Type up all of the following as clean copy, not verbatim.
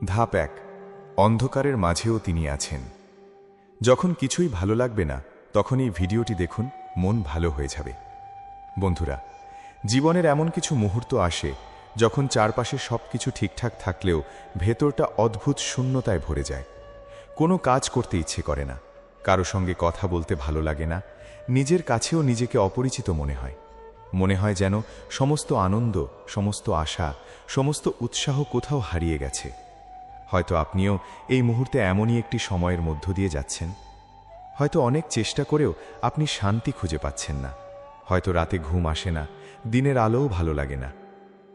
ধাপ ১। অন্ধকারের মাঝেও তিনি আছেন। যখন কিছুই ভালো লাগবে না, তখন এই ভিডিওটি দেখুন, মন ভালো হয়ে যাবে। বন্ধুরা, জীবনের এমন কিছু মুহূর্ত আসে যখন চারপাশে সবকিছু ঠিকঠাক থাকলেও ভেতরটা অদ্ভুত শূন্যতায় ভরে যায়। কোনো কাজ করতে ইচ্ছে করে না, কারো সঙ্গে কথা বলতে ভালো লাগে না, নিজের কাছেও নিজেকে অপরিচিত মনে হয় যেন সমস্ত আনন্দ, সমস্ত আশা, সমস্ত উৎসাহ কোথাও হারিয়ে গেছে। হয়তো আপনিও এই মুহূর্তে এমনই একটি সময়ের মধ্য দিয়ে যাচ্ছেন। হয়তো অনেক চেষ্টা করেও আপনি শান্তি খুঁজে পাচ্ছেন না। হয়তো রাতে ঘুম আসে না, দিনের আলোও ভালো লাগে না।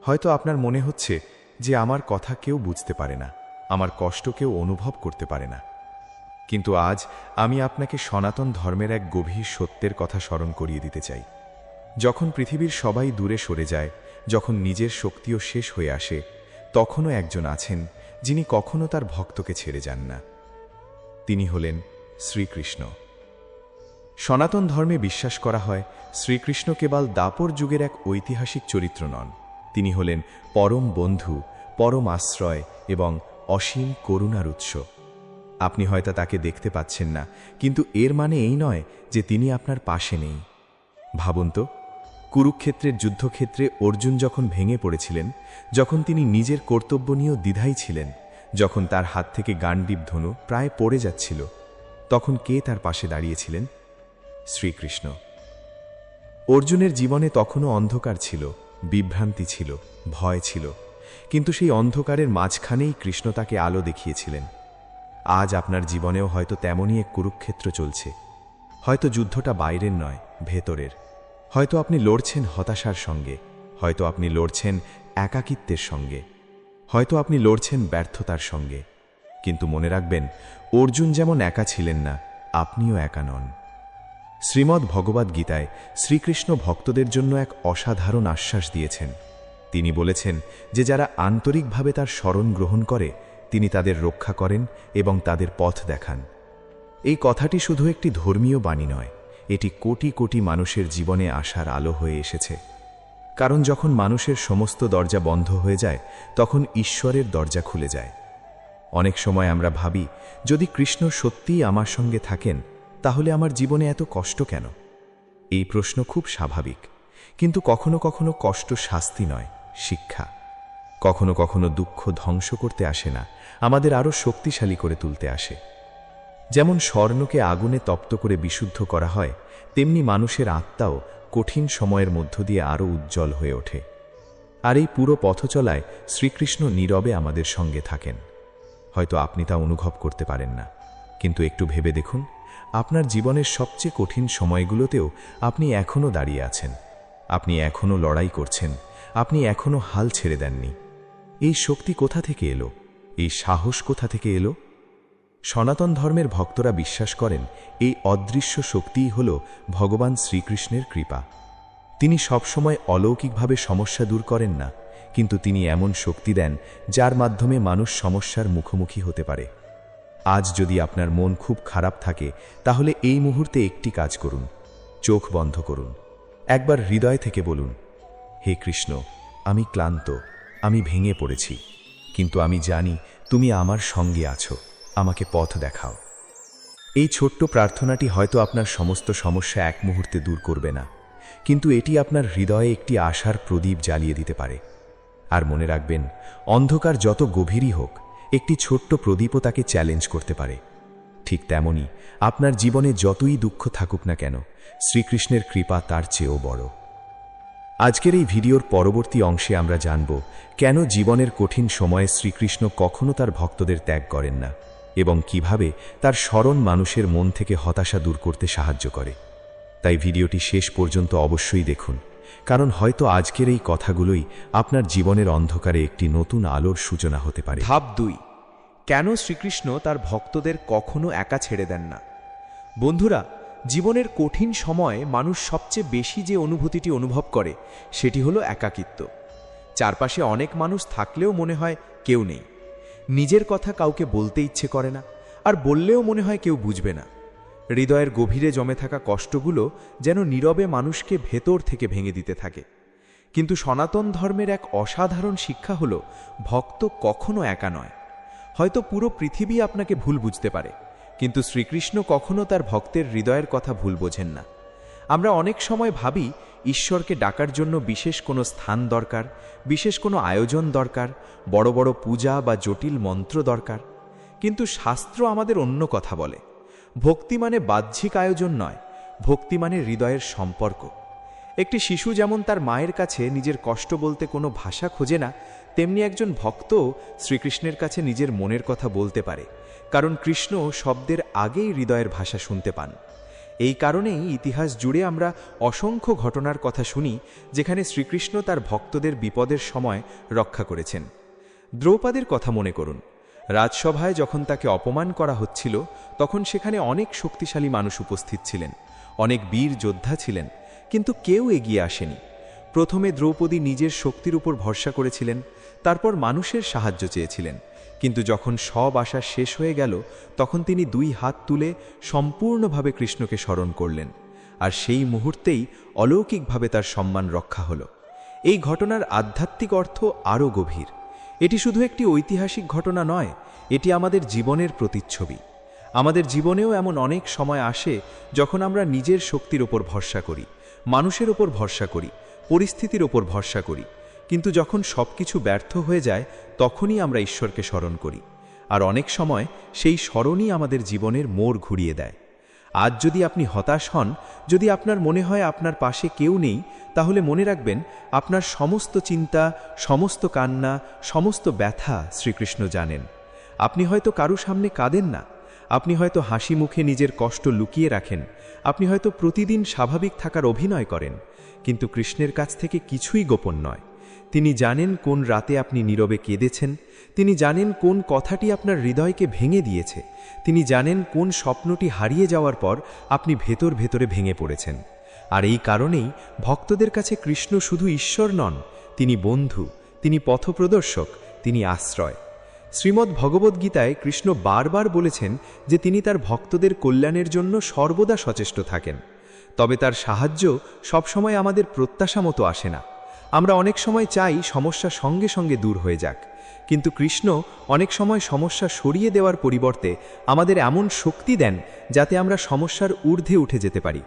হয়তো আপনার মনে হচ্ছে যে আমার কথা কেউ বুঝতে পারে না, আমার কষ্ট কেউ অনুভব করতে পারে না। কিন্তু আজ আমি আপনাকে সনাতন ধর্মের এক গভীর সত্যের কথা স্মরণ করিয়ে দিতে চাই। যখন পৃথিবীর সবাই দূরে সরে যায়, যখন নিজের শক্তিও শেষ হয়ে আসে, তখনও একজন আছেন যিনি কখনো তার ভক্তকে ছেড়ে যান না। তিনি হলেন শ্রীকৃষ্ণ। সনাতন ধর্মে বিশ্বাস করা হয় শ্রীকৃষ্ণ কেবল দ্বাপর যুগের এক ঐতিহাসিক চরিত্র নন, তিনি হলেন পরম বন্ধু, পরম আশ্রয় এবং অসীম করুণার উৎস। আপনি হয়তো তাকে দেখতে পাচ্ছেন না, কিন্তু এর মানে এই নয় যে তিনি আপনার পাশে নেই। ভাবুন তো, কুরুক্ষেত্রের যুদ্ধক্ষেত্রে অর্জুন যখন ভেঙে পড়েছিলেন, যখন তিনি নিজের কর্তব্য নিয়েও দ্বিধায় ছিলেন, যখন তার হাত থেকে গান্ডীব ধনু প্রায় পড়ে যাচ্ছিল, তখন কে তার পাশে দাঁড়িয়েছিলেন? শ্রীকৃষ্ণ। অর্জুনের জীবনে তখনও অন্ধকার ছিল, বিভ্রান্তি ছিল, ভয় ছিল, কিন্তু সেই অন্ধকারের মাঝখানেই কৃষ্ণ তাকে আলো দেখিয়েছিলেন। আজ আপনার জীবনেও হয়তো তেমনই এক কুরুক্ষেত্র চলছে। হয়তো যুদ্ধটা বাইরের নয়, ভেতরের। হয়তো আপনি লড়ছেন হতাশার সঙ্গে, হয়তো আপনি লড়ছেন একাকিত্বের সঙ্গে, হয়তো আপনি লড়ছেন ব্যর্থতার সঙ্গে। কিন্তু মনে রাখবেন, অর্জুন যেমন একা ছিলেন না, আপনিও একা নন। শ্রীমদ্ ভগবদ্ গীতায় শ্রীকৃষ্ণ ভক্তদের জন্য এক অসাধারণ আশ্বাস দিয়েছেন। তিনি বলেছেন যে যারা আন্তরিকভাবে তার শরণ গ্রহণ করে, তিনি তাদের রক্ষা করেন এবং তাদের পথ দেখান। এই কথাটি শুধু একটি ধর্মীয় বাণী নয়, এটি কোটি কোটি মানুষের জীবনে আসার আলো হয়ে এসেছে। কারণ যখন মানুষের সমস্ত দরজা বন্ধ হয়ে যায়, তখন ঈশ্বরের দরজা খুলে যায়। অনেক সময় আমরা ভাবি, যদি কৃষ্ণ সত্যিই আমার সঙ্গে থাকেন, তাহলে আমার জীবনে এত কষ্ট কেন? এই প্রশ্ন খুব স্বাভাবিক, কিন্তু কখনো কখনো কষ্ট শাস্তি নয়, শিক্ষা। কখনো কখনো দুঃখ ধ্বংস করতে আসে না, আমাদের আরও শক্তিশালী করে তুলতে আসে। যেমন স্বর্ণকে আগুনে তপ্ত করে বিশুদ্ধ করা হয়, তেমনি মানুষের আত্মাও কঠিন সময়ের মধ্য দিয়ে আরও উজ্জ্বল হয়ে ওঠে। আর এই পুরো পথচলায় শ্রীকৃষ্ণ নীরবে আমাদের সঙ্গে থাকেন। হয়তো আপনি তা অনুভব করতে পারেন না, কিন্তু একটু ভেবে দেখুন, আপনার জীবনের সবচেয়ে কঠিন সময়গুলোতেও আপনি এখনও দাঁড়িয়ে আছেন, আপনি এখনও লড়াই করছেন, আপনি এখনও হাল ছেড়ে দেননি। এই শক্তি কোথা থেকে এলো? এই সাহস কোথা থেকে এলো? সনাতন ধর্মের ভক্তরা বিশ্বাস করেন এই অদৃশ্য শক্তিই হল ভগবান শ্রীকৃষ্ণের কৃপা। তিনি সবসময় অলৌকিকভাবে সমস্যা দূর করেন না, কিন্তু তিনি এমন শক্তি দেন যার মাধ্যমে মানুষ সমস্যার মুখোমুখি হতে পারে। আজ যদি আপনার মন খুব খারাপ থাকে, তাহলে এই মুহূর্তে একটি কাজ করুন, চোখ বন্ধ করুন, একবার হৃদয় থেকে বলুন, হে কৃষ্ণ, আমি ক্লান্ত, আমি ভেঙে পড়েছি, কিন্তু আমি জানি তুমি আমার সঙ্গে আছো, আমাকে পথ দেখাও। এই ছোট্ট প্রার্থনাটি হয়তো আপনার সমস্ত সমস্যা এক মুহূর্তে দূর করবে না, কিন্তু এটি আপনার হৃদয়ে একটি আশার প্রদীপ জ্বালিয়ে দিতে পারে। আর মনে রাখবেন, অন্ধকার যত গভীরই হোক, একটি ছোট্ট প্রদীপও তাকে চ্যালেঞ্জ করতে পারে। ঠিক তেমনি আপনার জীবনে যতই দুঃখ থাকুক না কেন, শ্রীকৃষ্ণের কৃপা তার চেয়েও বড়। আজকের এই ভিডিওর পরবর্তী অংশে আমরা জানব কেন জীবনের কঠিন সময়ে শ্রীকৃষ্ণ কখনো তার ভক্তদের ত্যাগ করেন না, এবং কিভাবে তার স্মরণ মানুষের মন থেকে হতাশা দূর করতে সাহায্য করে। তাই ভিডিওটি শেষ পর্যন্ত অবশ্যই দেখুন, কারণ হয়তো আজকের এই কথাগুলোই আপনার জীবনের অন্ধকারে একটি নতুন আলোর সূচনা হতে পারে। ধাপ 2। কেন শ্রীকৃষ্ণ তার ভক্তদের কখনো একা ছেড়ে দেন না? বন্ধুরা, জীবনের কঠিন সময়ে মানুষ সবচেয়ে বেশি যে অনুভূতিটি অনুভব করে, সেটি হলো একাকিত্ব। চারপাশে অনেক মানুষ থাকলেও মনে হয় কেউ নেই। নিজের কথা কাউকে বলতে ইচ্ছে করে না, আর বললেও মনে হয় কেউ বুঝবে না। হৃদয়ের গভীরে জমে থাকা কষ্টগুলো যেন নীরবে মানুষকে ভেতর থেকে ভেঙে দিতে থাকে। কিন্তু সনাতন ধর্মের এক অসাধারণ শিক্ষা হলো, ভক্ত কখনো একা নয়। হয়তো পুরো পৃথিবী আপনাকে ভুল বুঝতে পারে, কিন্তু শ্রীকৃষ্ণ কখনো তার ভক্তের হৃদয়ের কথা ভুল বোঝেন না। আমরা অনেক সময় ভাবি ঈশ্বরকে ডাকার জন্য বিশেষ কোনো স্থান দরকার, বিশেষ কোনো আয়োজন দরকার, বড় বড় পূজা বা জটিল মন্ত্র দরকার। কিন্তু শাস্ত্র আমাদের অন্য কথা বলে। ভক্তি মানে বাহ্যিক আয়োজন নয়, ভক্তি মানে হৃদয়ের সম্পর্ক। একটি শিশু যেমন তার মায়ের কাছে নিজের কষ্ট বলতে কোনো ভাষা খোঁজে না, তেমনি একজন ভক্ত শ্রীকৃষ্ণের কাছে নিজের মনের কথা বলতে পারে, কারণ কৃষ্ণ শব্দের আগেই হৃদয়ের ভাষা শুনতে পান। এই কারণেই ইতিহাস জুড়ে আমরা অসংখ্য ঘটনার কথা শুনি যেখানে শ্রীকৃষ্ণ তার ভক্তদের বিপদের সময় রক্ষা করেছেন। দ্রৌপদীর কথা মনে করুন। রাজসভায় যখন তাকে অপমান করা হচ্ছিল, তখন সেখানে অনেক শক্তিশালী মানুষ উপস্থিত ছিলেন, অনেক বীর যোদ্ধা ছিলেন, কিন্তু কেউ এগিয়ে আসেনি। প্রথমে দ্রৌপদী নিজের শক্তির উপর ভরসা করেছিলেন, তারপর মানুষের সাহায্য চেয়েছিলেন। কিন্তু যখন সব আশা শেষ হয়ে গেল, তখন তিনি 2 হাত তুলে সম্পূর্ণভাবে কৃষ্ণকে স্মরণ করলেন, আর সেই মুহূর্তেই অলৌকিকভাবে তার সম্মান রক্ষা হল। এই ঘটনার আধ্যাত্মিক অর্থ আরও গভীর। এটি শুধু একটি ঐতিহাসিক ঘটনা নয়, এটি আমাদের জীবনের প্রতিচ্ছবি। আমাদের জীবনেও এমন অনেক সময় আসে যখন আমরা নিজের শক্তির ওপর ভরসা করি, মানুষের ওপর ভরসা করি, পরিস্থিতির ওপর ভরসা করি, কিন্তু যখন সবকিছু ব্যর্থ হয়ে যায় তখনই আমরা ঈশ্বরকে স্মরণ করি। আর অনেক সময় সেই স্মরণই আমাদের জীবনের মোড় ঘুরিয়ে দেয়। আজ যদি আপনি হতাশ হন, যদি আপনার মনে হয় আপনার পাশে কেউ নেই, তাহলে মনে রাখবেন আপনার সমস্ত চিন্তা, সমস্ত কান্না, সমস্ত ব্যথা শ্রীকৃষ্ণ জানেন। আপনি হয়তো কারো সামনে কাঁদেন না, আপনি হয়তো হাসি মুখে নিজের কষ্ট লুকিয়ে রাখেন, আপনি হয়তো প্রতিদিন স্বাভাবিক থাকার অভিনয় করেন, কিন্তু কৃষ্ণের কাছ থেকে কিছুই গোপন নয়। তিনি জানেন কোন রাতে আপনি নীরবে কেঁদেছেন, তিনি জানেন কোন কথাটি আপনার হৃদয়কে ভেঙে দিয়েছে, তিনি জানেন কোন স্বপ্নটি হারিয়ে যাওয়ার পর আপনি ভেতর ভেতরে ভেঙে পড়েছেন। আর এই কারণেই ভক্তদের কাছে কৃষ্ণ শুধু ঈশ্বর নন, তিনি বন্ধু, তিনি পথপ্রদর্শক, তিনি আশ্রয়। শ্রীমদ্ ভগবদ্গীতায় কৃষ্ণ বারবার বলেছেন যে তিনি তার ভক্তদের কল্যাণের জন্য সর্বদা সচেষ্ট থাকেন। তবে তার সাহায্য সবসময় আমাদের প্রত্যাশা মতো আসে না। আমরা অনেক সময় চাই সমস্যা সঙ্গে সঙ্গে দূর হয়ে যাক, কিন্তু কৃষ্ণ অনেক সময় সমস্যা সরিয়ে দেওয়ার পরিবর্তে আমাদের এমন শক্তি দেন যাতে আমরা সমস্যার ঊর্ধ্বে উঠে যেতে পারি।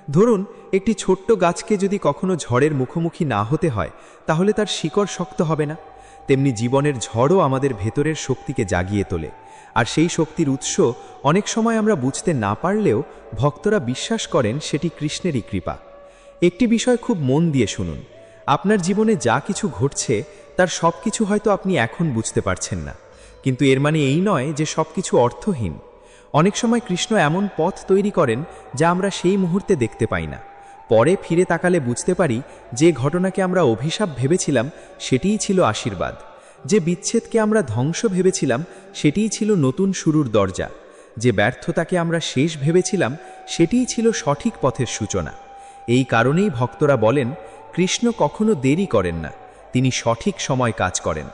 ধরুন, একটি ছোট্ট গাছকে যদি কখনো ঝড়ের মুখোমুখি না হতে হয়, তাহলে তার শিকড় শক্ত হবে না। তেমনি জীবনের ঝড়ও আমাদের ভেতরের শক্তিকে জাগিয়ে তোলে, আর সেই শক্তির উৎস অনেক সময় আমরা বুঝতে না পারলেও ভক্তরা বিশ্বাস করেন সেটি কৃষ্ণেরই কৃপা। একটি বিষয় খুব মন দিয়ে শুনুন। আপনার জীবনে যা কিছু ঘটছে তার সব কিছু হয়তো আপনি এখন বুঝতে পারছেন না, কিন্তু এর মানে এই নয় যে সব কিছু অর্থহীন। অনেক সময় কৃষ্ণ এমন পথ তৈরি করেন যা আমরা সেই মুহূর্তে দেখতে পাই না। পরে ফিরে তাকালে বুঝতে পারি যে ঘটনাকে আমরা অভিশাপ ভেবেছিলাম সেটিই ছিল আশীর্বাদ, যে বিচ্ছেদকে আমরা ধ্বংস ভেবেছিলাম সেটিই ছিল নতুন শুরুর দরজা, যে ব্যর্থতাকে আমরা শেষ ভেবেছিলাম সেটিই ছিল সঠিক পথের সূচনা। এই কারণেই ভক্তরা বলেন কৃষ্ণ কখনো দেরি করেন না, তিনি সঠিক সময় কাজ করেন।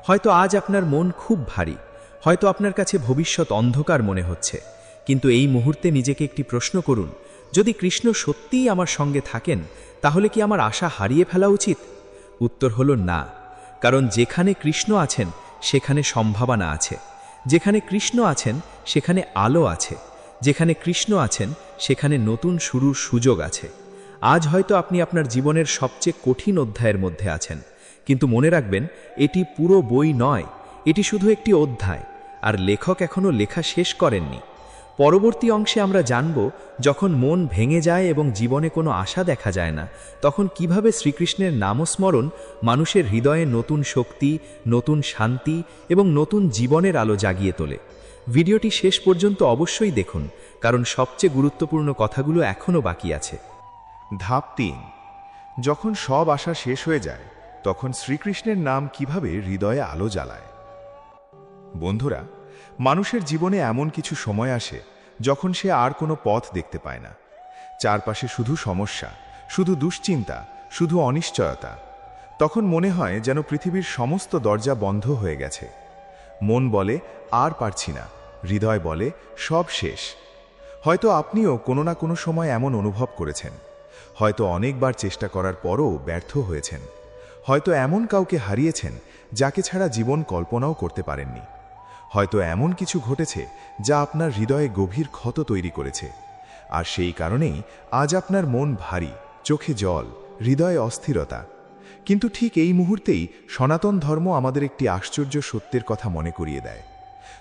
হয়তো আজ আপনার মন খুব ভারী, হয়তো আপনার কাছে ভবিষ্যৎ অন্ধকার মনে হচ্ছে, কিন্তু এই মুহূর্তে নিজেকে একটি প্রশ্ন করুন, যদি কৃষ্ণ সত্যিই আমার সঙ্গে থাকেন তাহলে কি আমার আশা হারিয়ে ফেলা উচিত? উত্তর হলো না, কারণ যেখানে কৃষ্ণ আছেন সেখানে সম্ভাবনা আছে, যেখানে কৃষ্ণ আছেন সেখানে আলো আছে, যেখানে কৃষ্ণ আছেন সেখানে নতুন শুরুর সুযোগ আছে। আজ হয়তো আপনি আপনার জীবনের সবচেয়ে কঠিন অধ্যায়ের মধ্যে আছেন, কিন্তু মনে রাখবেন এটি পুরো বই নয়, এটি শুধু একটি অধ্যায়, আর লেখক এখনও লেখা শেষ করেননি। পরবর্তী অংশে আমরা জানব যখন মন ভেঙে যায় এবং জীবনে কোনো আশা দেখা যায় না, তখন কিভাবে শ্রীকৃষ্ণের নামস্মরণ মানুষের হৃদয়ে নতুন শক্তি, নতুন শান্তি এবং নতুন জীবনের আলো জাগিয়ে তোলে। ভিডিওটি শেষ পর্যন্ত অবশ্যই দেখুন, কারণ সবচেয়ে গুরুত্বপূর্ণ কথাগুলো এখনও বাকি আছে। ধাপ 3। যখন সব আশা শেষ হয়ে যায় তখন শ্রীকৃষ্ণের নাম কিভাবে হৃদয়ে আলো জ্বালায়। বন্ধুরা, মানুষের জীবনে এমন কিছু সময় আসে যখন সে আর কোনো পথ দেখতে পায় না। চারপাশে শুধু সমস্যা, শুধু দুশ্চিন্তা, শুধু অনিশ্চয়তা। তখন মনে হয় যেন পৃথিবীর সমস্ত দরজা বন্ধ হয়ে গেছে। মন বলে আর পারছি না, হৃদয় বলে সব শেষ। হয়তো আপনিও কোনো না কোনো সময় এমন অনুভব করেছেন। হয়তো অনেকবার চেষ্টা করার পরও ব্যর্থ হয়েছেন। হয়তো এমন কাউকে হারিয়েছেন যাকে ছাড়া জীবন কল্পনাও করতে পারেননি। হয়তো এমন কিছু ঘটেছে যা আপনার হৃদয়ে গভীর ক্ষত তৈরি করেছে, আর সেই কারণেই আজ আপনার মন ভারী, চোখে জল, হৃদয়ে অস্থিরতা। কিন্তু ঠিক এই মুহূর্তেই সনাতন ধর্ম আমাদের একটি আশ্চর্য সত্যের কথা মনে করিয়ে দেয়।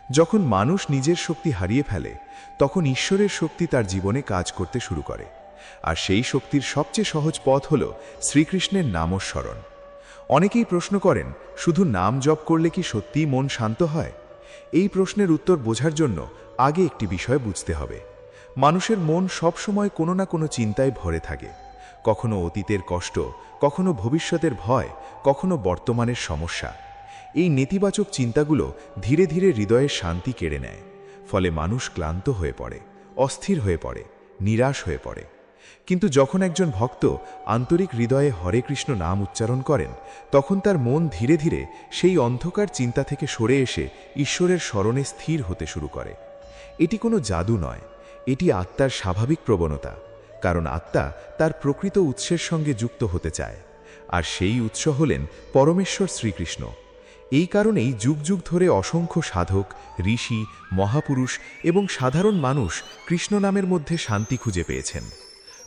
যখন মানুষ নিজের শক্তি হারিয়ে ফেলে, তখন ঈশ্বরের শক্তি তার জীবনে কাজ করতে শুরু করে। আর সেই শক্তির সবচেয়ে সহজ পথ হল শ্রীকৃষ্ণের নামস্মরণ। অনেকেই প্রশ্ন করেন, শুধু নাম জপ করলে কি সত্যিই মন শান্ত হয়? এই প্রশ্নের উত্তর বোঝার জন্য আগে একটি বিষয় বুঝতে হবে। মানুষের মন সবসময় কোনো না কোনো চিন্তায় ভরে থাকে। কখনো অতীতের কষ্ট, কখনো ভবিষ্যতের ভয়, কখনো বর্তমানের সমস্যা। এই নেতিবাচক চিন্তাগুলো ধীরে ধীরে হৃদয়ের শান্তি কেড়ে নেয়। ফলে মানুষ ক্লান্ত হয়ে পড়ে, অস্থির হয়ে পড়ে, নিরাশ হয়ে পড়ে। কিন্তু যখন একজন ভক্ত আন্তরিক হৃদয়ে হরে কৃষ্ণ নাম উচ্চারণ করেন, তখন তার মন ধীরে ধীরে সেই অন্ধকার চিন্তা থেকে সরে এসে ঈশ্বরের স্মরণে স্থির হতে শুরু করে। এটি কোনো জাদু নয়, এটি আত্মার স্বাভাবিক প্রবণতা। কারণ আত্মা তার প্রকৃত উৎসের সঙ্গে যুক্ত হতে চায়, আর সেই উৎস হলেন পরমেশ্বর শ্রীকৃষ্ণ। এই কারণেই যুগ যুগ ধরে অসংখ্য সাধক, ঋষি, মহাপুরুষ এবং সাধারণ মানুষ কৃষ্ণ নামের মধ্যে শান্তি খুঁজে পেয়েছেন।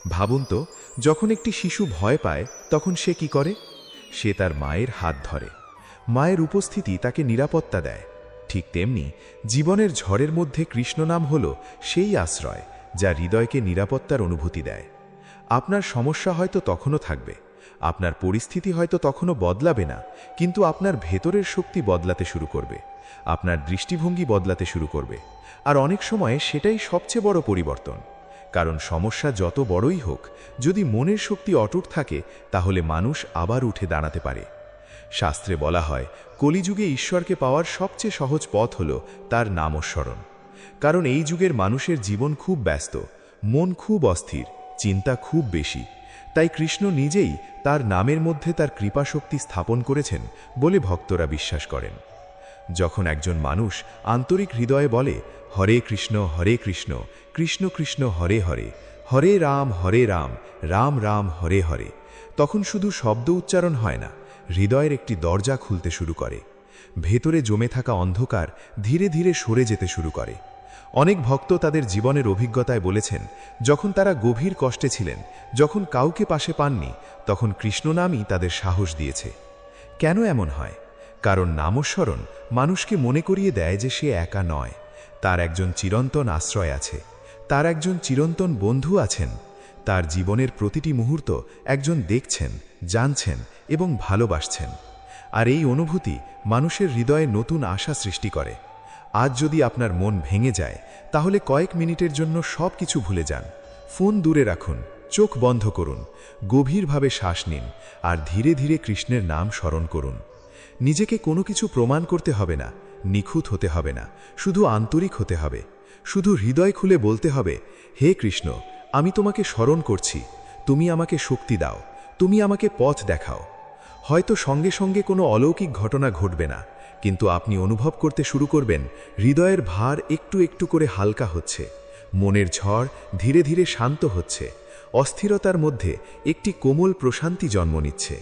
ভাবুন তো, যখন একটি শিশু ভয় পায়, তখন সে কি করে? সে তার মায়ের হাত ধরে। মায়ের উপস্থিতি তাকে নিরাপত্তা দেয়। ঠিক তেমনি জীবনের ঝড়ের মধ্যে কৃষ্ণ নাম হল সেই আশ্রয় যা হৃদয়কে নিরাপত্তার অনুভূতি দেয়। আপনার সমস্যা হয়তো তখনও থাকবে, আপনার পরিস্থিতি হয়তো তখনও বদলাবে না, কিন্তু আপনার ভেতরের শক্তি বদলাতে শুরু করবে, আপনার দৃষ্টিভঙ্গি বদলাতে শুরু করবে। আর অনেক সময় সেটাই সবচেয়ে বড় পরিবর্তন। কারণ সমস্যা যত বড়ই হোক, যদি মনের শক্তি অটুট থাকে, তাহলে মানুষ আবার উঠে দাঁড়াতে পারে। শাস্ত্রে বলা হয়, কলিযুগে ঈশ্বরকে পাওয়ার সবচেয়ে সহজ পথ হল তার নামস্মরণ। কারণ এই যুগের মানুষের জীবন খুব ব্যস্ত, মন খুব অস্থির, চিন্তা খুব বেশি। তাই কৃষ্ণ নিজেই তার নামের মধ্যে তার কৃপাশক্তি স্থাপন করেছেন বলে ভক্তরা বিশ্বাস করেন। যখন একজন মানুষ আন্তরিক হৃদয়ে বলে, হরে কৃষ্ণ কৃষ্ণ কৃষ্ণ হরে হরে, হরে রাম রাম রাম হরে হরে, তখন শুধু শব্দ উচ্চারণ হয় না, হৃদয়ের একটি দরজা খুলতে শুরু করে। ভেতরে জমে থাকা অন্ধকার ধীরে ধীরে সরে যেতে শুরু করে। অনেক ভক্ত তাদের জীবনের অভিজ্ঞতায় বলেছেন, যখন তারা গভীর কষ্টে ছিলেন, যখন কাউকে পাশে পাননি, তখন কৃষ্ণ নামই তাদের সাহস দিয়েছে। কেন এমন হয়? কারণ নামস্মরণ মানুষকে মনে করিয়ে দেয় যে সে একা নয়, তার একজন চিরন্তন আশ্রয় আছে, তার একজন চিরন্তন বন্ধু আছেন। তার জীবনের প্রতিটি মুহূর্ত একজন দেখছেন, জানছেন এবং ভালোবাসছেন। আর এই অনুভূতি মানুষের হৃদয়ে নতুন আশা সৃষ্টি করে। আজ যদি আপনার মন ভেঙে যায়, তাহলে কয়েক মিনিটের জন্য সব কিছু ভুলে যান। ফোন দূরে রাখুন, চোখ বন্ধ করুন, গভীরভাবে শ্বাস নিন, আর ধীরে ধীরে কৃষ্ণের নাম স্মরণ করুন। নিজেকে কোনো কিছু প্রমাণ করতে হবে না, নিখুঁত হতে হবে না, শুধু আন্তরিক হতে হবে। শুধু হৃদয় খুলে বলতে হবে, হে কৃষ্ণ, আমি তোমাকে স্মরণ করছি, তুমি আমাকে শক্তি দাও, তুমি আমাকে পথ দেখাও। হয়তো সঙ্গে সঙ্গে কোনো অলৌকিক ঘটনা ঘটবে না, কিন্তু আপনি অনুভব করতে শুরু করবেন হৃদয়ের ভার একটু একটু করে হালকা হচ্ছে, মনের ঝড় ধীরে ধীরে শান্ত হচ্ছে, অস্থিরতার মধ্যে একটি কোমল প্রশান্তি জন্ম নিচ্ছে।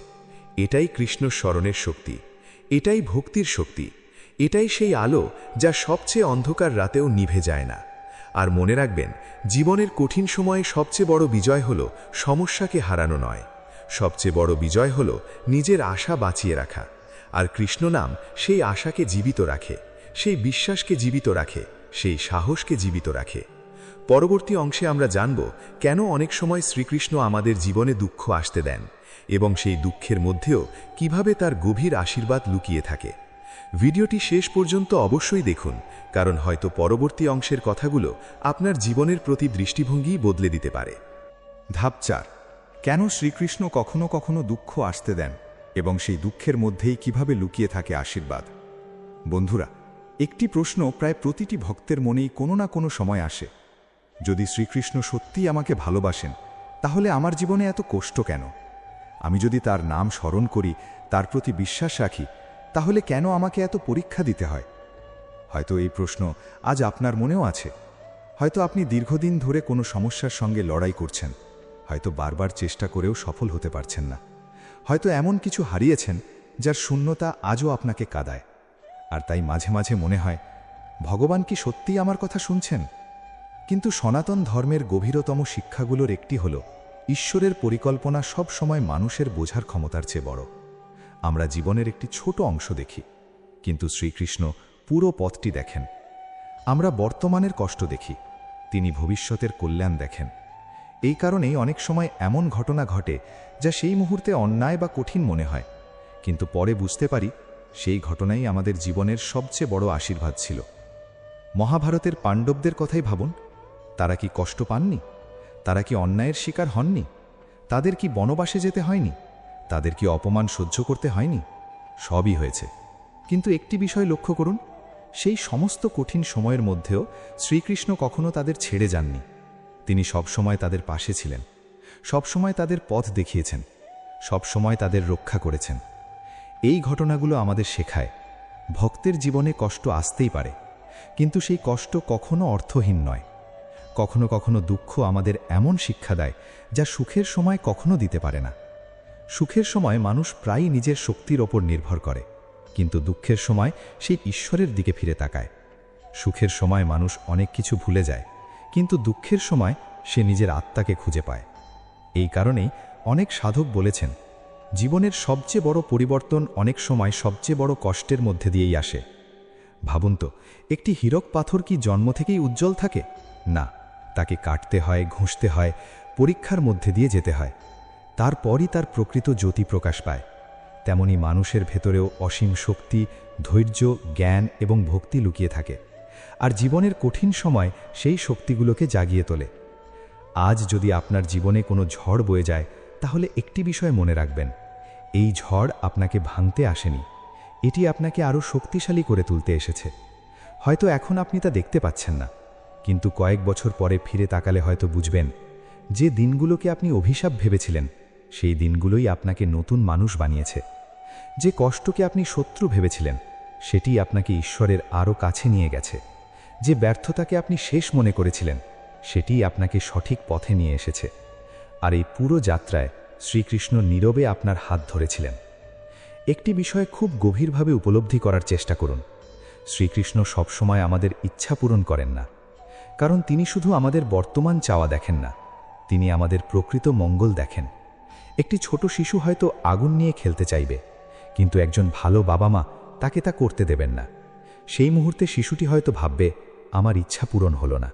এটাই কৃষ্ণ স্মরণের শক্তি, এটাই ভক্তির শক্তি, এটাই সেই আলো যা সবচেয়ে অন্ধকার রাতেও নিভে যায় না। আর মনে রাখবেন, জীবনের কঠিন সময়ে সবচেয়ে বড় বিজয় হল সমস্যাকে হারানো নয়, সবচেয়ে বড় বিজয় হল নিজের আশা বাঁচিয়ে রাখা। আর কৃষ্ণ নাম সেই আশাকে জীবিত রাখে, সেই বিশ্বাসকে জীবিত রাখে, সেই সাহসকে জীবিত রাখে। পরবর্তী অংশে আমরা জানব কেন অনেক সময় শ্রীকৃষ্ণ আমাদের জীবনে দুঃখ আসতে দেন, এবং সেই দুঃখের মধ্যেও কিভাবে তার গভীর আশীর্বাদ লুকিয়ে থাকে। ভিডিওটি শেষ পর্যন্ত অবশ্যই দেখুন, কারণ হয়তো পরবর্তী অংশের কথাগুলো আপনার জীবনের প্রতি দৃষ্টিভঙ্গি বদলে দিতে পারে। ধাপ 4, কেন শ্রীকৃষ্ণ কখনো কখনো দুঃখ আসতে দেন এবং সেই দুঃখের মধ্যেই কিভাবে লুকিয়ে থাকে আশীর্বাদ। বন্ধুরা, একটি প্রশ্ন প্রায় প্রতিটি ভক্তের মনেই কোনো না কোনো সময় আসে, যদি শ্রীকৃষ্ণ সত্যিই আমাকে ভালোবাসেন, তাহলে আমার জীবনে এত কষ্ট কেন? আমি যদি তার নাম স্মরণ করি, তার প্রতি বিশ্বাস রাখি, তাহলে কেন আমাকে এত পরীক্ষা দিতে হয়? হয়তো এই প্রশ্ন আজ আপনার মনেও আছে। হয়তো আপনি দীর্ঘদিন ধরে কোনো সমস্যার সঙ্গে লড়াই করছেন, হয়তো বারবার চেষ্টা করেও সফল হতে পারছেন না, হয়তো এমন কিছু হারিয়েছেন যার শূন্যতা আজও আপনাকে কাঁদায়। আর তাই মাঝে মাঝে মনে হয় ভগবান কি সত্যিই আমার কথা শুনছেন? কিন্তু সনাতন ধর্মের গভীরতম শিক্ষাগুলোর একটি হল ঈশ্বরের পরিকল্পনা সব সময় মানুষের বোঝার ক্ষমতার চেয়ে বড়। আমরা জীবনের একটি ছোট অংশ দেখি, কিন্তু শ্রীকৃষ্ণ পুরো পথটি দেখেন। আমরা বর্তমানের কষ্ট দেখি, তিনি ভবিষ্যতের কল্যাণ দেখেন। এই কারণেই অনেক সময় এমন ঘটনা ঘটে যা সেই মুহূর্তে অন্যায় বা কঠিন মনে হয়, কিন্তু পরে বুঝতে পারি সেই ঘটনাই আমাদের জীবনের সবচেয়ে বড় আশীর্বাদ ছিল। মহাভারতের পাণ্ডবদের কথাই ভাবুন। তারা কি কষ্ট পাননি? তারা কি অন্যায়ের শিকার হননি? তাদের কি বনবাসে যেতে হয়নি? তাদের কি অপমান সহ্য করতে হয়নি? সবই হয়েছে। কিন্তু একটি বিষয় লক্ষ্য করুন, সেই সমস্ত কঠিন সময়ের মধ্যেও শ্রীকৃষ্ণ কখনো তাদের ছেড়ে যাননি। তিনি সবসময় তাদের পাশে ছিলেন, সবসময় তাদের পথ দেখিয়েছেন, সবসময় তাদের রক্ষা করেছেন। এই ঘটনাগুলো আমাদের শেখায়, ভক্তের জীবনে কষ্ট আসতেই পারে, কিন্তু সেই কষ্ট কখনো অর্থহীন নয়। কখনো কখনো দুঃখ আমাদের এমন শিক্ষা দেয় যা সুখের সময় কখনো দিতে পারে না। সুখের সময় মানুষ প্রায়ই নিজের শক্তির ওপর নির্ভর করে, কিন্তু দুঃখের সময় সেই ঈশ্বরের দিকে ফিরে তাকায়। সুখের সময় মানুষ অনেক কিছু ভুলে যায়, কিন্তু দুঃখের সময় সে নিজের আত্মাকে খুঁজে পায়। এই কারণেই অনেক সাধক বলেছেন, জীবনের সবচেয়ে বড় পরিবর্তন অনেক সময় সবচেয়ে বড় কষ্টের মধ্যে দিয়েই আসে। ভাবুন তো, একটি হীরক পাথর কি জন্ম থেকেই উজ্জ্বল থাকে? না, তাকে কাটতে হয়, ঘষতে হয়, পরীক্ষার মধ্যে দিয়ে যেতে হয়। তারপরই তার প্রকৃত জ্যোতি প্রকাশ পায়। তেমনি মানুষের ভেতরেও অসীম শক্তি, ধৈর্য, জ্ঞান এবং ভক্তি লুকিয়ে থাকে, আর জীবনের কঠিন সময় সেই শক্তিগুলোকে জাগিয়ে তোলে। আজ যদি আপনার জীবনে কোনো ঝড় বয়ে যায়, তাহলে একটি বিষয় মনে রাখবেন, এই ঝড় আপনাকে ভাঙতে আসেনি, এটি আপনাকে আরও শক্তিশালী করে তুলতে এসেছে। হয়তো এখন আপনি তা দেখতে পাচ্ছেন না, কিন্তু কয়েক বছর পরে ফিরে তাকালে হয়তো বুঝবেন, যে দিনগুলোকে আপনি অভিশাপ ভেবেছিলেন, সেই দিনগুলোই আপনাকে নতুন মানুষ বানিয়েছে। যে কষ্টকে আপনি শত্রু ভেবেছিলেন, সেটি আপনাকে ঈশ্বরের আরও কাছে নিয়ে গেছে। যে ব্যর্থতাকে আপনি শেষ মনে করেছিলেন, সেটি আপনাকে সঠিক পথে নিয়ে এসেছে। আর এই পুরো যাত্রায় শ্রীকৃষ্ণ নীরবে আপনার হাত ধরেছিলেন। একটি বিষয় খুব গভীরভাবে উপলব্ধি করার চেষ্টা করুন, শ্রীকৃষ্ণ সবসময় আমাদের ইচ্ছা পূরণ করেন না, কারণ তিনি শুধু আমাদের বর্তমান চাওয়া দেখেন না, তিনি আমাদের প্রকৃত মঙ্গল দেখেন। একটি ছোট শিশু হয়তো আগুন নিয়ে খেলতে চাইবে, কিন্তু একজন ভালো বাবা মা তাকে তা করতে দেবেন না। সেই মুহূর্তে শিশুটি হয়তো ভাববে, আমার ইচ্ছা পূরণ হলো না,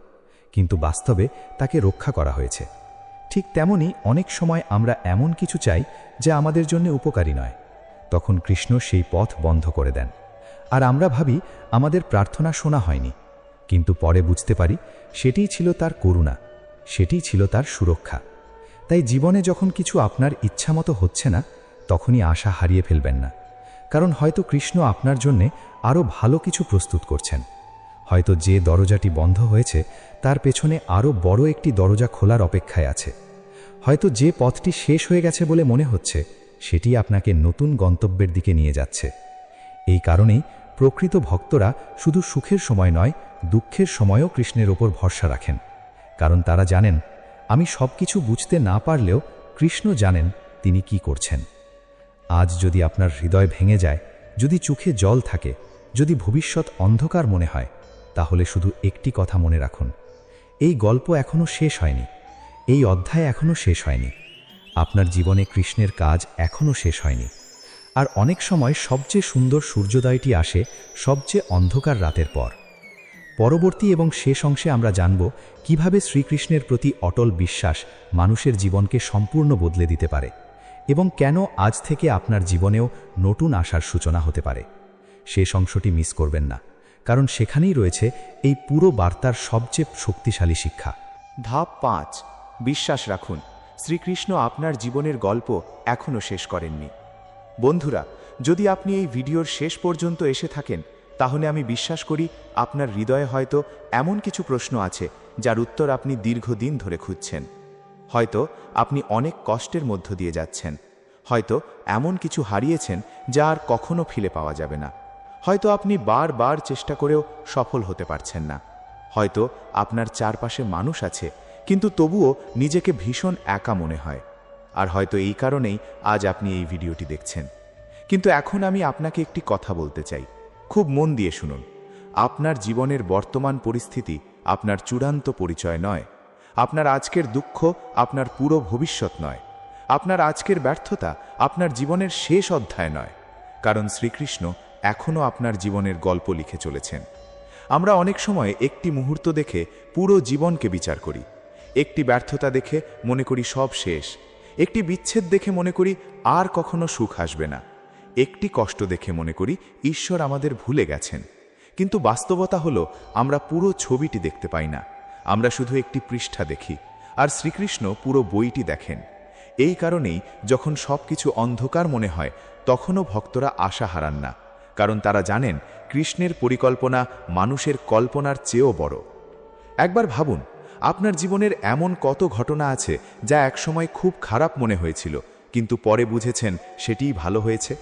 কিন্তু বাস্তবে তাকে রক্ষা করা হয়েছে। ঠিক তেমনি অনেক সময় আমরা এমন কিছু চাই যা আমাদের জন্য উপকারী নয়, তখন কৃষ্ণ সেই পথ বন্ধ করে দেন, আর আমরা ভাবি আমাদের প্রার্থনা শোনা হয়নি। কিন্তু পরে বুঝতে পারি সেটিই ছিল তার করুণা, সেটিই ছিল তার সুরক্ষা। তাই জীবনে যখন কিছু আপনার ইচ্ছামতো হচ্ছে না, তখনই আশা হারিয়ে ফেলবেন না, কারণ হয়তো কৃষ্ণ আপনার জন্যে আরও ভালো কিছু প্রস্তুত করছেন। হয়তো যে দরজাটি বন্ধ হয়েছে তার পেছনে আরও বড় একটি দরজা খোলার অপেক্ষায় আছে। হয়তো যে পথটি শেষ হয়ে গেছে বলে মনে হচ্ছে, সেটি আপনাকে নতুন গন্তব্যের দিকে নিয়ে যাচ্ছে। এই কারণেই প্রকৃত ভক্তরা শুধু সুখের সময় নয়, দুঃখের সময়ও কৃষ্ণের ওপর ভরসা রাখেন, কারণ তারা জানেন, আমি সব কিছু বুঝতে না পারলেও কৃষ্ণ জানেন তিনি কি করছেন। আজ যদি আপনার হৃদয় ভেঙে যায়, যদি চোখে জল থাকে, যদি ভবিষ্যৎ অন্ধকার মনে হয়, তাহলে শুধু একটি কথা মনে রাখুন, এই গল্প এখনও শেষ হয়নি, এই অধ্যায় এখনও শেষ হয়নি। আপনার জীবনে কৃষ্ণের কাজ এখনও শেষ হয়নি। আর অনেক সময় সবচেয়ে সুন্দর সূর্যোদয়টি আসে সবচেয়ে অন্ধকার রাতের পর। পরবর্তী এবং শেষ অংশে আমরা জানব কিভাবে শ্রীকৃষ্ণের প্রতি অটল বিশ্বাস মানুষের জীবনকে সম্পূর্ণ বদলে দিতে পারে, এবং কেন আজ থেকে আপনার জীবনেও নতুন আশার সূচনা হতে পারে। শেষ অংশটি মিস করবেন না, কারণ সেখানেই রয়েছে এই পুরো বার্তার সবচেয়ে শক্তিশালী শিক্ষা। ধাপ 5, বিশ্বাস রাখুন, শ্রীকৃষ্ণ আপনার জীবনের গল্প এখনও শেষ করেননি। বন্ধুরা, যদি আপনি এই ভিডিওর শেষ পর্যন্ত এসে থাকেন, তাহলে আমি বিশ্বাস করি আপনার হৃদয়ে হয়তো এমন কিছু প্রশ্ন আছে যার উত্তর আপনি দীর্ঘদিন ধরে খুঁজছেন। হয়তো আপনি অনেক কষ্টের মধ্য দিয়ে যাচ্ছেন, হয়তো এমন কিছু হারিয়েছেন যা আর কখনো ফিরে পাওয়া যাবে না। হয়তো আপনি বারবার চেষ্টা করেও সফল হতে পারছেন না। হয়তো আপনার চারপাশে মানুষ আছে, কিন্তু তবুও নিজেকে ভীষণ একা মনে হয়। আর হয়তো এই কারণেই আজ আপনি এই ভিডিওটি দেখছেন। কিন্তু এখন আমি আপনাকে একটি কথা বলতে চাই, খুব মন দিয়ে শুনুন। আপনার জীবনের বর্তমান পরিস্থিতি আপনার চূড়ান্ত পরিচয় নয়। আপনার আজকের দুঃখ আপনার পুরো ভবিষ্যৎ নয়। আপনার আজকের ব্যর্থতা আপনার জীবনের শেষ অধ্যায় নয়। কারণ শ্রীকৃষ্ণ এখনও আপনার জীবনের গল্প লিখে চলেছেন। আমরা অনেক সময় একটি মুহূর্ত দেখে পুরো জীবনকে বিচার করি। একটি ব্যর্থতা দেখে মনে করি সব শেষ। একটি বিচ্ছেদ দেখে মনে করি আর কখনো সুখ আসবে না। একটি কষ্ট দেখে মনে করি ঈশ্বর আমাদের ভুলে গেছেন। কিন্তু বাস্তবতা হলো আমরা পুরো ছবিটি দেখতে পাই না। আমরা শুধু একটি পৃষ্ঠা দেখি, আর শ্রীকৃষ্ণ পুরো বইটি দেখেন। এই কারণেই যখন সবকিছু অন্ধকার মনে হয় তখনও ভক্তরা আশা হারান না, কারণ তারা জানেন কৃষ্ণের পরিকল্পনা মানুষের কল্পনার চেয়েও বড়। একবার ভাবুন, আপনার জীবনের এমন কত ঘটনা আছে যা একসময় খুব খারাপ মনে হয়েছিল, কিন্তু পরে বুঝেছেন সেটিই ভালো হয়েছে।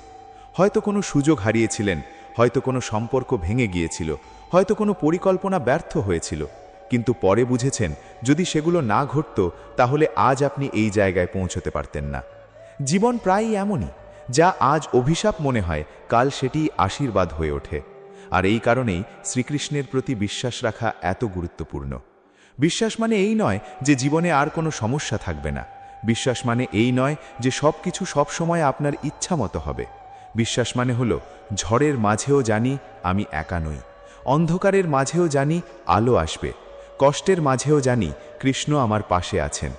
হয়তো কোনো সুযোগ হারিয়েছিলেন, হয়তো কোনো সম্পর্ক ভেঙে গিয়েছিল, হয়তো কোনো পরিকল্পনা ব্যর্থ হয়েছিল, কিন্তু পরে বুঝেছেন যদি সেগুলো না ঘটত তাহলে আজ আপনি এই জায়গায় পৌঁছতে পারতেন না। জীবন প্রায়ই এমনই, যা আজ অভিশাপ মনে হয় কাল সেটি আশীর্বাদ হয়ে ওঠে। আর এই কারণেই শ্রীকৃষ্ণের প্রতি বিশ্বাস রাখা এত গুরুত্বপূর্ণ। বিশ্বাস মানে এই নয় যে জীবনে আর কোনো সমস্যা থাকবে না। বিশ্বাস মানে এই নয় যে সব কিছু সবসময় আপনার ইচ্ছা মতো হবে। বিশ্বাস মানে হলো ঝড়ের মাঝেও জানি আমি একা নই, অন্ধকারের মাঝেও জানি আলো আসবে, কষ্টের মাঝেও জানি কৃষ্ণ আমার পাশে আছেন।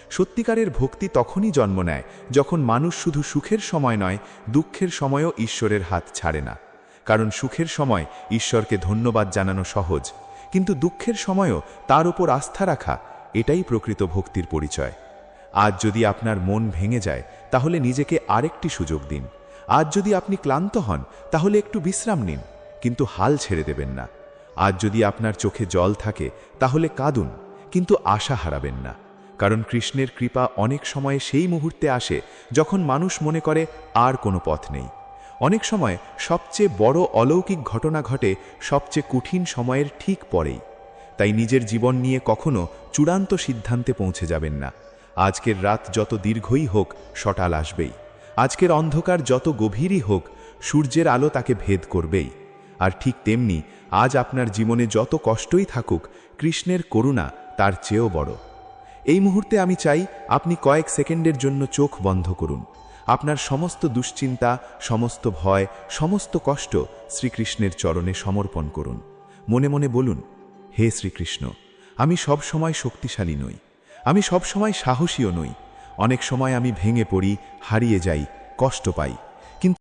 সত্যিকারের ভক্তি তখনই জন্ম নেয় যখন মানুষ শুধু সুখের সময় নয়, দুঃখের সময়ও ঈশ্বরের হাত ছাড়ে না। কারণ সুখের সময় ঈশ্বরকে ধন্যবাদ জানানো সহজ, কিন্তু দুঃখের সময়ও তার উপর আস্থা রাখা, এটাই প্রকৃত ভক্তির পরিচয়। আজ যদি আপনার মন ভেঙে যায় তাহলে নিজেকে আরেকটি সুযোগ দিন। আজ যদি আপনি ক্লান্ত হন তাহলে একটু বিশ্রাম নিন, কিন্তু হাল ছেড়ে দেবেন না। আজ যদি আপনার চোখে জল থাকে তাহলে কাঁদুন, কিন্তু আশা হারাবেন না। কারণ কৃষ্ণের কৃপা অনেক সময় সেই মুহূর্তে আসে যখন মানুষ মনে করে আর কোনো পথ নেই। অনেক সময় সবচেয়ে বড় অলৌকিক ঘটনা ঘটে সবচেয়ে কঠিন সময়ের ঠিক পরেই। তাই নিজের জীবন নিয়ে কখনো চূড়ান্ত সিদ্ধান্তে পৌঁছে যাবেন না। আজকের রাত যত দীর্ঘই হোক, সকাল আসবেই। আজকের অন্ধকার যত গভীরই হোক, সূর্যের আলো তাকে ভেদ করবেই। আর ঠিক তেমনি আজ আপনার জীবনে যত কষ্টই থাকুক, কৃষ্ণের করুণা তার চেয়েও বড়। এই মুহূর্তে আমি চাই আপনি কয়েক সেকেন্ডের জন্য চোখ বন্ধ করুন। আপনার সমস্ত দুশ্চিন্তা, সমস্ত ভয়, সমস্ত কষ্ট শ্রীকৃষ্ণের চরণে সমর্পণ করুন। মনে মনে বলুন, হে শ্রীকৃষ্ণ, আমি সব সময় শক্তিশালী নই, আমি সব সময় সাহসীও নই। অনেক সময় আমি ভেঙে পড়ি, হারিয়ে যাই, কষ্ট পাই।